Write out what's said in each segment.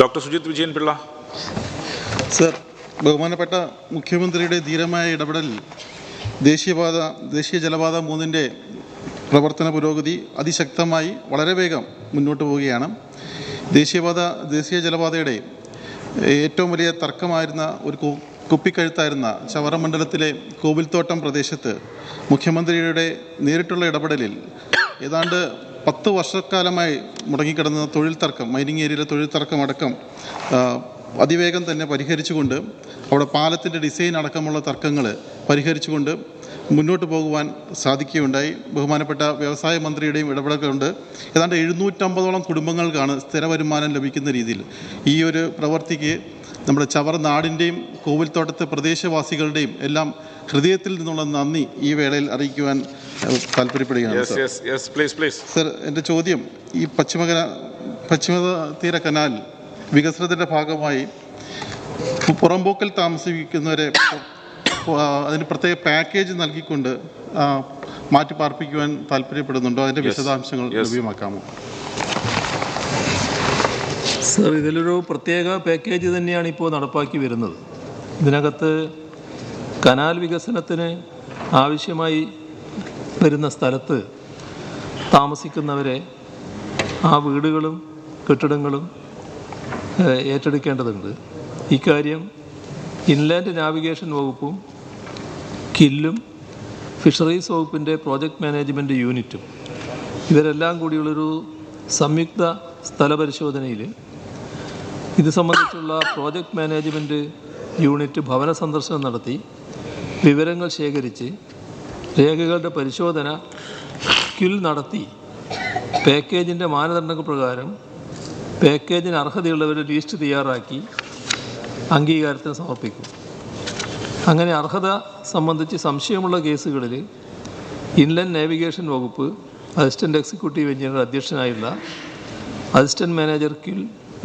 Doctor Sujith Vijayan Pillai. Sir, ബഹുമാനപ്പെട്ട മുഖ്യമന്ത്രിയുടെ ധീരമായ ഇടപെടലിൽ ദേശീയ ജലപാത 3-ൻ്റെ പ്രവർത്തന പുരോഗതി അതിശക്തമായി വളരെ വേഗം മുന്നോട്ട് പോവുകയാണ്. ദേശീയ ജലപാതയുടെ ഏറ്റവും വലിയ തർക്കമായിരുന്ന ഒരു കുപ്പിക്കഴുത്തായിരുന്ന ചവറ മണ്ഡലത്തിലെ കോവിൽത്തോട്ടം പ്രദേശത്ത് മുഖ്യമന്ത്രിയുടെ നേരിട്ടുള്ള ഇടപെടലിൽ ഏതാണ്ട് 10 വർഷക്കാലമായി മുടങ്ങിക്കിടന്ന തൊഴിൽ തർക്കം, മൈനിങ് ഏരിയയിലെ തൊഴിൽ തർക്കം അടക്കം അതിവേഗം തന്നെ പരിഹരിച്ചുകൊണ്ട്, അവിടെ പാലത്തിൻ്റെ ഡിസൈൻ അടക്കമുള്ള തർക്കങ്ങൾ പരിഹരിച്ചുകൊണ്ട് മുന്നോട്ട് പോകുവാൻ സാധിക്കുകയുണ്ടായി. ബഹുമാനപ്പെട്ട വ്യവസായ മന്ത്രിയുടെയും ഇടപെടലുണ്ട്. ഏതാണ്ട് 750ഓളം കുടുംബങ്ങൾക്കാണ് സ്ഥിര വരുമാനം ലഭിക്കുന്ന രീതിയിൽ ഈ ഒരു പ്രവൃത്തിക്ക് നമ്മുടെ ചവറ നാടിൻ്റെയും കോവിൽത്തോട്ടത്തെ പ്രദേശവാസികളുടെയും എല്ലാം ഹൃദയത്തിൽ നിന്നുള്ള നന്ദി ഈ വേളയിൽ അറിയിക്കുവാൻ താല്പര്യപ്പെടുകയാണ്. സർ, എൻ്റെ ചോദ്യം, ഈ പശ്ചിമ തീര കനാൽ വികസനത്തിൻ്റെ ഭാഗമായി പുറമ്പോക്കിൽ താമസിക്കുന്നവരെ അതിന് പ്രത്യേക പാക്കേജ് നൽകിക്കൊണ്ട് മാറ്റി പാർപ്പിക്കുവാൻ താല്പര്യപ്പെടുന്നുണ്ടോ? അതിൻ്റെ വിശദാംശങ്ങൾ ലഭ്യമാക്കാമോ? സർ, ഇതിലൊരു പ്രത്യേക പാക്കേജ് തന്നെയാണ് ഇപ്പോൾ നടപ്പാക്കി വരുന്നത്. ഇതിനകത്ത് കനാൽ വികസനത്തിന് ആവശ്യമായി വരുന്ന സ്ഥലത്ത് താമസിക്കുന്നവരെ ആ വീടുകളും കെട്ടിടങ്ങളും ഏറ്റെടുക്കേണ്ടതുണ്ട്. ഇക്കാര്യം ഇൻലാൻഡ് നാവിഗേഷൻ വകുപ്പും കില്ലും ഫിഷറീസ് വകുപ്പിൻ്റെ പ്രോജക്റ്റ് മാനേജ്മെൻറ്റ് യൂണിറ്റും ഇവരെല്ലാം കൂടിയുള്ളൊരു സംയുക്ത സ്ഥലപരിശോധനയിൽ ഇത് സംബന്ധിച്ചുള്ള പ്രോജക്റ്റ് മാനേജ്മെൻറ്റ് യൂണിറ്റ് ഭവന സന്ദർശനം നടത്തി വിവരങ്ങൾ ശേഖരിച്ച് രേഖകളുടെ പരിശോധന കിൽ നടത്തി പാക്കേജിൻ്റെ മാനദണ്ഡങ്ങൾ പ്രകാരം പാക്കേജിന് അർഹതയുള്ളവരുടെ ലിസ്റ്റ് തയ്യാറാക്കി അംഗീകാരത്തിന് സമർപ്പിക്കും. അങ്ങനെ അർഹത സംബന്ധിച്ച് സംശയമുള്ള കേസുകളിൽ ഇൻലൻഡ് നാവിഗേഷൻ വകുപ്പ് അസിസ്റ്റൻ്റ് എക്സിക്യൂട്ടീവ് എഞ്ചിനീയർ അധ്യക്ഷനായുള്ള അസിസ്റ്റൻ്റ് മാനേജർ കിൽ,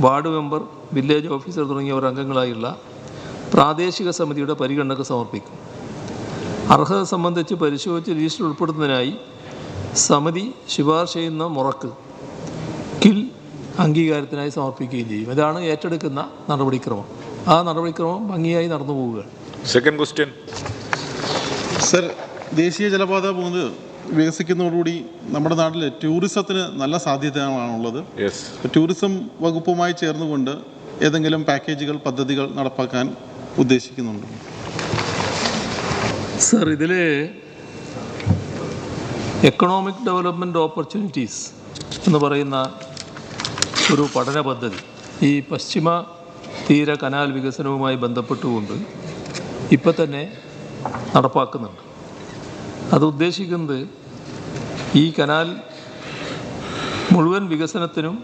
വാർഡ് മെമ്പർ, വില്ലേജ് ഓഫീസർ തുടങ്ങിയവർ അംഗങ്ങളായുള്ള പ്രാദേശിക സമിതിയുടെ പരിഗണനയ്ക്ക് സമർപ്പിക്കും. അർഹത സംബന്ധിച്ച് പരിശോധിച്ച് ലിസ്റ്റിൽ ഉൾപ്പെടുത്തുന്നതിനായി സമിതി ശുപാർശ ചെയ്യുന്ന മുറക്ക് കിൽ അംഗീകാരത്തിനായി സമർപ്പിക്കുകയും ചെയ്യും. ഇതാണ് ഏറ്റെടുക്കുന്ന നടപടിക്രമം. ആ നടപടിക്രമം ഭംഗിയായി നടന്നു പോവുകയാണ്. Second question. സർ, ദേശീയ ജലപാത 3 വികസിക്കുന്നതോടുകൂടി നമ്മുടെ നാട്ടിൽ ടൂറിസത്തിന് നല്ല സാധ്യതകളാണുള്ളത്. ടൂറിസം വകുപ്പുമായി ചേർന്നുകൊണ്ട് ഏതെങ്കിലും പാക്കേജുകൾ, പദ്ധതികൾ നടപ്പാക്കാൻ ഉദ്ദേശിക്കുന്നുണ്ടോ? സർ, ഇതിൽ എക്കണോമിക് ഡെവലപ്മെൻറ്റ് ഓപ്പർച്യൂണിറ്റീസ് എന്ന് പറയുന്ന ഒരു പഠന പദ്ധതി ഈ പശ്ചിമ തീര കനാൽ വികസനവുമായി ബന്ധപ്പെട്ടുകൊണ്ട് ഇപ്പം തന്നെ നടപ്പാക്കുന്നുണ്ട്. അത് ഉദ്ദേശിക്കുന്നത് ഈ കനാൽ മുഴുവൻ വികസനത്തിനും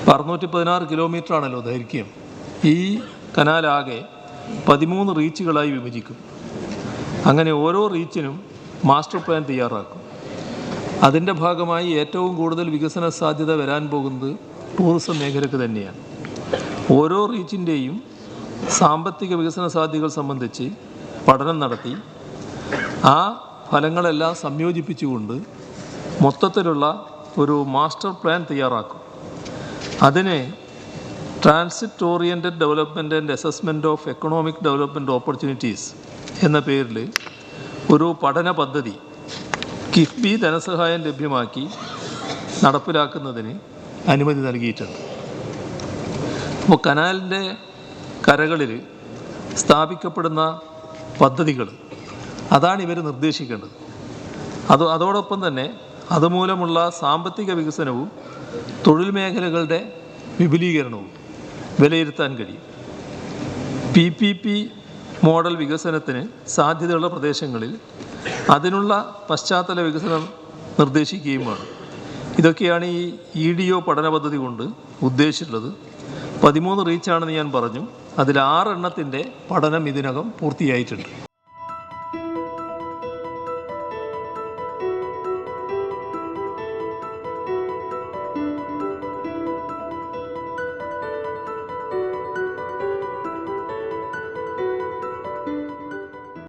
616 കിലോമീറ്ററാണല്ലോ ദൈർഘ്യം. ഈ കനാലാകെ 13 റീച്ചുകളായി വിഭജിക്കും. അങ്ങനെ ഓരോ റീച്ചിനും മാസ്റ്റർ പ്ലാൻ തയ്യാറാക്കും. അതിൻ്റെ ഭാഗമായി ഏറ്റവും കൂടുതൽ വികസന സാധ്യത വരാൻ പോകുന്നത് ടൂറിസം മേഖലയ്ക്ക് തന്നെയാണ്. ഓരോ റീച്ചിൻ്റെയും സാമ്പത്തിക വികസന സാധ്യതകൾ സംബന്ധിച്ച് പഠനം നടത്തി ആ ഫലങ്ങളെല്ലാം സംയോജിപ്പിച്ചുകൊണ്ട് മൊത്തത്തിലുള്ള ഒരു മാസ്റ്റർ പ്ലാൻ തയ്യാറാക്കും. അതിനെ transit oriented development and assessment of economic development opportunities എന്ന പേരിൽ ഒരു പഠന പദ്ധതി കിഫ്ബി ധനസഹായം ലഭ്യമാക്കി നടപ്പിലാക്കുന്നതിന് അനുമതി നൽകിയിട്ടുണ്ട്. അപ്പോൾ കനാലിൻ്റെ കരകളിൽ സ്ഥാപിക്കപ്പെടുന്ന പദ്ധതികൾ അതാണ് ഇവർ നിർദ്ദേശിക്കേണ്ടത്. അതോടൊപ്പം തന്നെ അതുമൂലമുള്ള സാമ്പത്തിക വികസനവും തൊഴിൽ മേഖലകളുടെ വിപുലീകരണവും വിലയിരുത്താൻ കഴിയും. PPP മോഡൽ വികസനത്തിന് സാധ്യതയുള്ള പ്രദേശങ്ങളിൽ അതിനുള്ള പശ്ചാത്തല വികസനം നിർദ്ദേശിക്കുകയും വേണം. ഇതൊക്കെയാണ് ഈ EDO പഠന പദ്ധതി കൊണ്ട് ഉദ്ദേശിച്ചിട്ടുള്ളത്. 13 റീച്ചാണെന്ന് ഞാൻ പറഞ്ഞു. അതിൽ 6 എണ്ണത്തിൻ്റെ പഠനം ഇതിനകം പൂർത്തിയായിട്ടുണ്ട്.